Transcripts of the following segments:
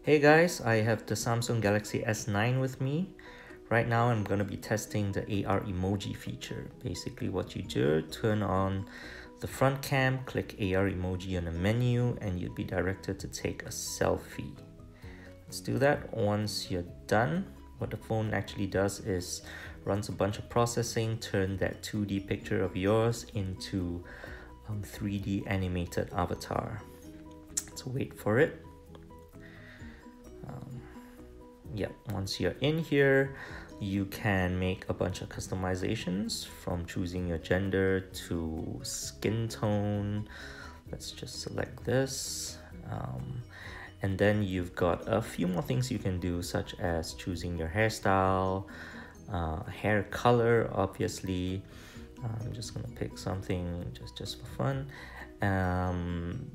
Hey guys, I have the Samsung Galaxy S9 with me. Right now I'm going to be testing the AR Emoji feature. Basically what you do, turn on the front cam, click AR Emoji on the menu, and you'll be directed to take a selfie. Let's do that. Once you're done, what the phone actually does is runs a bunch of processing, turn that 2D picture of yours into 3D animated avatar. So wait for it. Once you're in here, you can make a bunch of customizations from choosing your gender to skin tone. Let's just select this. And then you've got a few more things you can do, such as choosing your hairstyle, hair color, obviously. I'm just gonna pick something just for fun.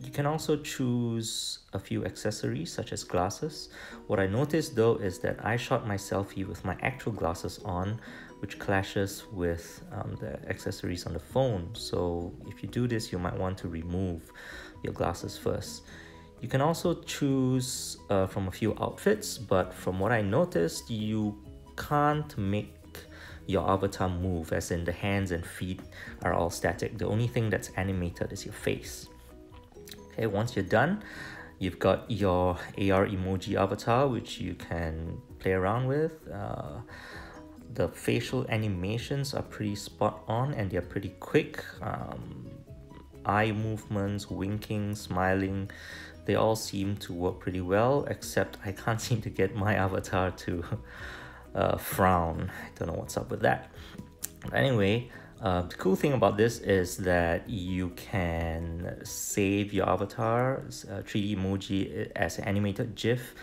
You can also choose a few accessories such as glasses. What I noticed though is that I shot my selfie with my actual glasses on, which clashes with the accessories on the phone. So if you do this, you might want to remove your glasses first. You can also choose from a few outfits, but from what I noticed, you can't make your avatar move, as in the hands and feet are all static. The only thing that's animated is your face. Okay, once you're done, you've got your AR emoji avatar, which you can play around with. The facial animations are pretty spot on and they're pretty quick. Eye movements, winking, smiling, they all seem to work pretty well, except I can't seem to get my avatar to frown. I don't know what's up with that. But anyway, the cool thing about this is that you can save your avatar 3D emoji as an animated GIF.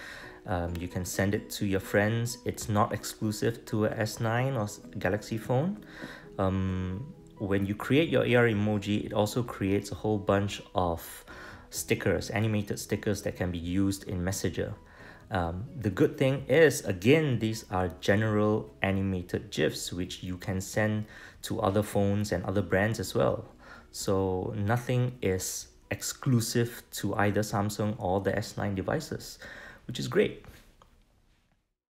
You can send it to your friends. It's not exclusive to a S9 or Galaxy phone. When you create your AR emoji, it also creates a whole bunch of stickers, animated stickers that can be used in Messenger. The good thing is, again, these are general animated GIFs which you can send to other phones and other brands as well. So nothing is exclusive to either Samsung or the S9 devices, which is great.